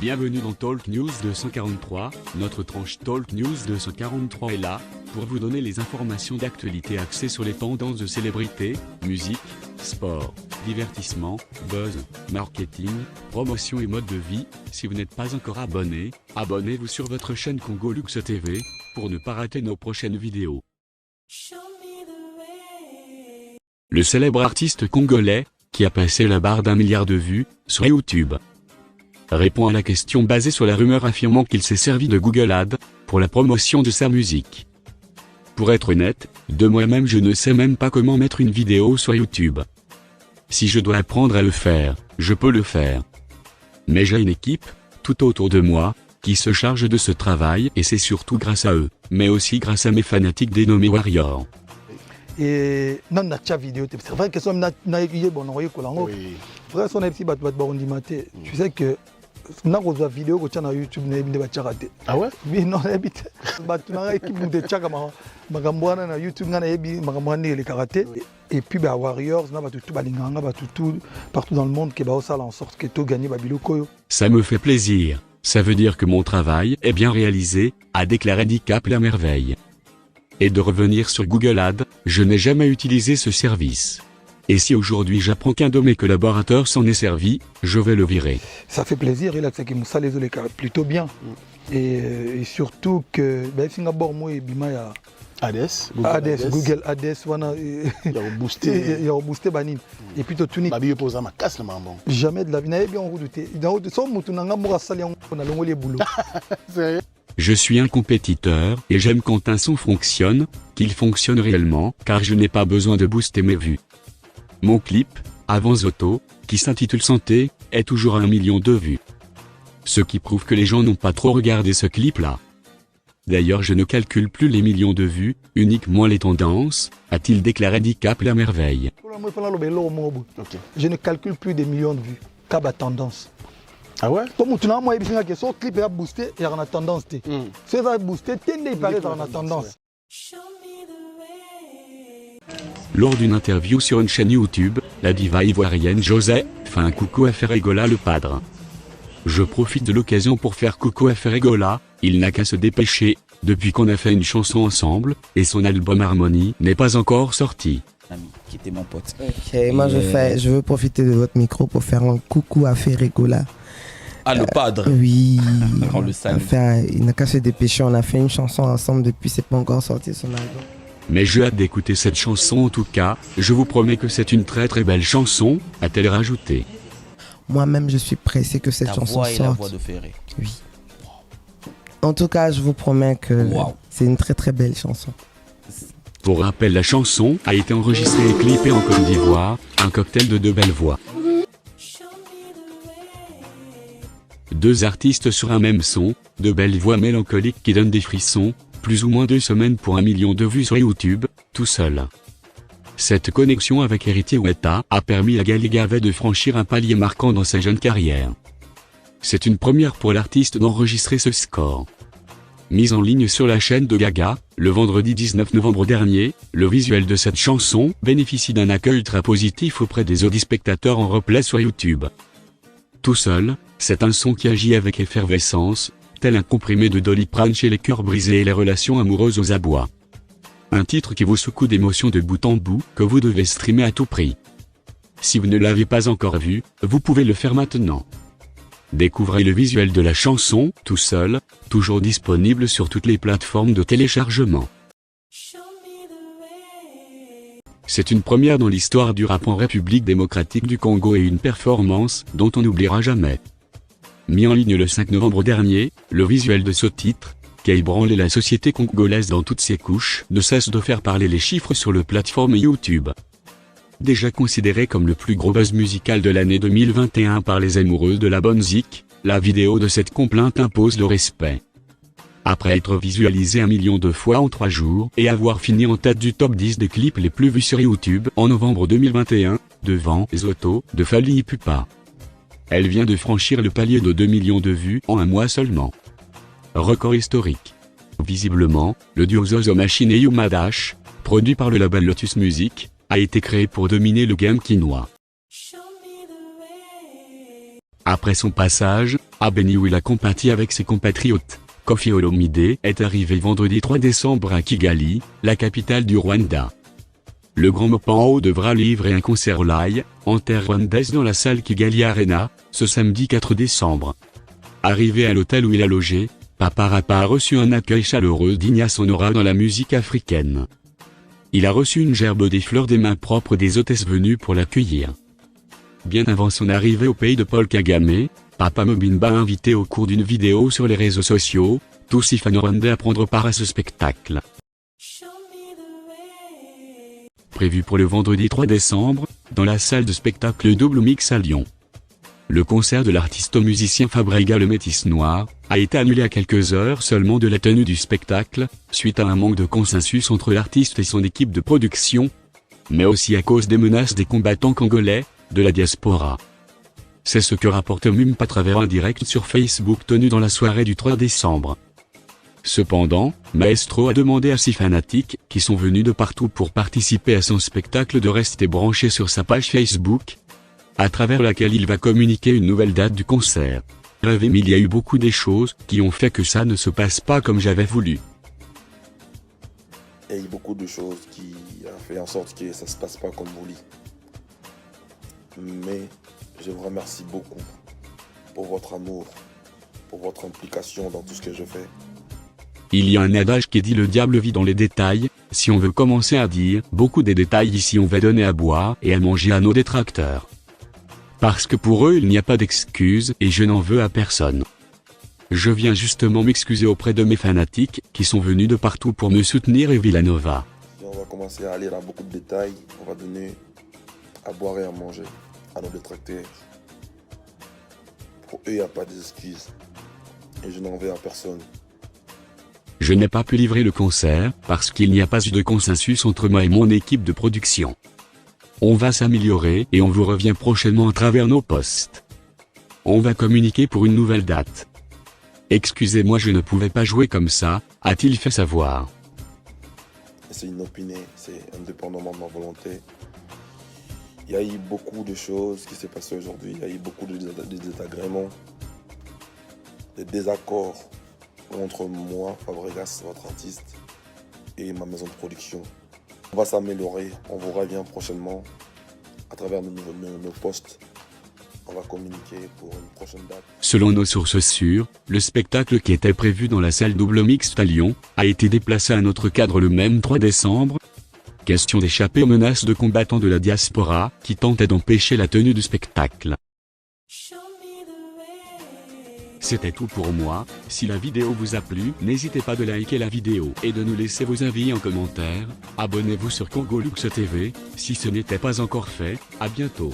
Bienvenue dans Talk News 243, notre tranche Talk News 243 est là, pour vous donner les informations d'actualité axées sur les tendances de célébrités, musique, sport, divertissement, buzz, marketing, promotion et mode de vie. Si vous n'êtes pas encore abonné, abonnez-vous sur votre chaîne Congo Luxe TV, pour ne pas rater nos prochaines vidéos. Le célèbre artiste congolais, qui a passé la barre d'1 milliard de vues, sur YouTube, répond à la question basée sur la rumeur affirmant qu'il s'est servi de Google Ads, pour la promotion de sa musique. Pour être honnête, de moi-même je ne sais même pas comment mettre une vidéo sur YouTube. Si je dois apprendre à le faire, je peux le faire. Mais j'ai une équipe, tout autour de moi, qui se charge de ce travail et c'est surtout grâce à eux, mais aussi grâce à mes fanatiques dénommés Warriors. Et non, na vidéo, c'est vrai que son na bon envoyé kolango. Vrai son petit bat maté. Tu sais que na ko vidéo ko tana YouTube na binde ba tchakate. Ah ouais? Oui non habite. Ba tuna équipe de tchaka magambo na YouTube na yebi magambo na le karaté et puis ba Warriors na ba tout balinganga ba tout partout dans le monde qui ba ça en sorte que tout gagner ba biloko. Ça me fait plaisir. Ça veut dire que mon travail est bien réalisé, a déclaré Dicap la merveille. Et de revenir sur Google Ads, je n'ai jamais utilisé ce service. Et si aujourd'hui j'apprends qu'un de mes collaborateurs s'en est servi, je vais le virer. Ça fait plaisir, il a fait que Moussa les plutôt bien. Et surtout que Singapour moi et Bima ya Google Ads wana il a boosté banin et puis tout ni posa ma casse le mambo. Jamais de la vie n'avait bien redouté. Dans son mutunanga mura sali on a longo les boulot. Je suis un compétiteur et j'aime quand un son fonctionne, qu'il fonctionne réellement, car je n'ai pas besoin de booster mes vues. Mon clip, Avant Zoto, qui s'intitule Santé, est toujours à 1 million de vues. Ce qui prouve que les gens n'ont pas trop regardé ce clip-là. D'ailleurs je ne calcule plus les millions de vues, uniquement les tendances, a-t-il déclaré Dicap la merveille. Je ne calcule plus des millions de vues, qu'à ma tendance. Ah ouais? Comme tu n'as pas que son clip est boosté, il y a une tendance. C'est va booster, il paraît dans la tendance. Lors d'une interview sur une chaîne YouTube, la diva ivoirienne José fait un coucou à Ferregola le padre. Je profite de l'occasion pour faire coucou à Ferregola, il n'a qu'à se dépêcher, depuis qu'on a fait une chanson ensemble, et son album Harmonie n'est pas encore sorti. Qui était mon pote. Okay, moi je veux profiter de votre micro pour faire un coucou à Ferregola. Ah, le padre. Oui. On le salue. Il n'a qu'à se dépêcher, on a fait une chanson ensemble depuis, c'est pas encore sorti son album. Mais j'ai hâte d'écouter cette chanson en tout cas, je vous promets que c'est une très belle chanson, a-t-elle rajouté. Moi-même je suis pressé que cette chanson sorte. La voix de Ferré. Oui. En tout cas je vous promets que c'est une très belle chanson. Pour rappel, la chanson a été enregistrée et clippée en Côte d'Ivoire, un cocktail de 2 belles voix. 2 artistes sur un même son, 2 belles voix mélancoliques qui donnent des frissons, plus ou moins 2 semaines pour 1 million de vues sur YouTube, tout seul. Cette connexion avec Héritier Weta a permis à Gali Gavet de franchir un palier marquant dans sa jeune carrière. C'est une première pour l'artiste d'enregistrer ce score. Mise en ligne sur la chaîne de Gaga, le vendredi 19 novembre dernier, le visuel de cette chanson bénéficie d'un accueil très positif auprès des audispectateurs en replay sur YouTube. Tout seul, c'est un son qui agit avec effervescence, tel un comprimé de Doliprane chez les cœurs brisés et les relations amoureuses aux abois. Un titre qui vous secoue d'émotions de bout en bout, que vous devez streamer à tout prix. Si vous ne l'avez pas encore vu, vous pouvez le faire maintenant. Découvrez le visuel de la chanson, tout seul, toujours disponible sur toutes les plateformes de téléchargement. C'est une première dans l'histoire du rap en République démocratique du Congo et une performance dont on n'oubliera jamais. Mis en ligne le 5 novembre dernier, le visuel de ce titre, qui a ébranlé la société congolaise dans toutes ses couches, ne cesse de faire parler les chiffres sur le plateforme YouTube. Déjà considéré comme le plus gros buzz musical de l'année 2021 par les amoureux de la bonne zik, la vidéo de cette complainte impose le respect. Après être visualisé 1 million de fois en 3 jours et avoir fini en tête du top 10 des clips les plus vus sur YouTube en novembre 2021, devant Zoto de Fally Ipupa. Elle vient de franchir le palier de 2 millions de vues en un mois seulement. Record historique. Visiblement, le duo Zozo Machine et Yuma Dash, produit par le label Lotus Music, a été créé pour dominer le game quinois. Après son passage, à Beni où il a compati avec ses compatriotes. Koffi Olomide est arrivé vendredi 3 décembre à Kigali, la capitale du Rwanda. Le Grand Mopanho devra livrer un concert live, en terre rwandaise dans la salle Kigali Arena, ce samedi 4 décembre. Arrivé à l'hôtel où il a logé, Papa Rappa a reçu un accueil chaleureux digne à son aura dans la musique africaine. Il a reçu une gerbe des fleurs des mains propres des hôtesses venues pour l'accueillir. Bien avant son arrivée au pays de Paul Kagame, Papa Mobimba a invité au cours d'une vidéo sur les réseaux sociaux, tous ses fans rwandais à prendre part à ce spectacle. Prévu pour le vendredi 3 décembre, dans la salle de spectacle Double Mix à Lyon. Le concert de l'artiste musicien Fabrega le Métis Noir, a été annulé à quelques heures seulement de la tenue du spectacle, suite à un manque de consensus entre l'artiste et son équipe de production, mais aussi à cause des menaces des combattants congolais, de la diaspora. C'est ce que rapporte Mump à travers un direct sur Facebook tenu dans la soirée du 3 décembre. Cependant, Maestro a demandé à ses fanatiques, qui sont venus de partout pour participer à son spectacle de rester branchés sur sa page Facebook, à travers laquelle il va communiquer une nouvelle date du concert. Mais il y a eu beaucoup de choses qui ont fait que ça ne se passe pas comme j'avais voulu. Il y a eu beaucoup de choses qui ont fait en sorte que ça ne se passe pas comme voulu. Mais je vous remercie beaucoup pour votre amour, pour votre implication dans tout ce que je fais. Il y a un adage qui dit le diable vit dans les détails, si on veut commencer à dire beaucoup des détails ici on va donner à boire et à manger à nos détracteurs. Parce que pour eux il n'y a pas d'excuses et je n'en veux à personne. Je viens justement m'excuser auprès de mes fanatiques qui sont venus de partout pour me soutenir et Villanova. Si on va commencer à aller dans beaucoup de détails, on va donner à boire et à manger à nos détracteurs. Pour eux il n'y a pas d'excuses et je n'en veux à personne. Je n'ai pas pu livrer le concert parce qu'il n'y a pas eu de consensus entre moi et mon équipe de production. On va s'améliorer et on vous revient prochainement à travers nos posts. On va communiquer pour une nouvelle date. Excusez-moi, je ne pouvais pas jouer comme ça, a-t-il fait savoir. C'est une opinion, c'est indépendamment de ma volonté. Il y a eu beaucoup de choses qui s'est passées aujourd'hui, il y a eu beaucoup de désagréments, des désaccords entre moi, Fabregas, votre artiste, et ma maison de production. On va s'améliorer, on vous revient prochainement à travers nos posts. On va communiquer pour une prochaine date. Selon nos sources sûres, le spectacle qui était prévu dans la salle Double Mixte à Lyon, a été déplacé à un autre cadre le même 3 décembre. Question d'échapper aux menaces de combattants de la diaspora, qui tentaient d'empêcher la tenue du spectacle. C'était tout pour moi, si la vidéo vous a plu, n'hésitez pas de liker la vidéo et de nous laisser vos avis en commentaire, abonnez-vous sur Congolux TV, si ce n'était pas encore fait, à bientôt.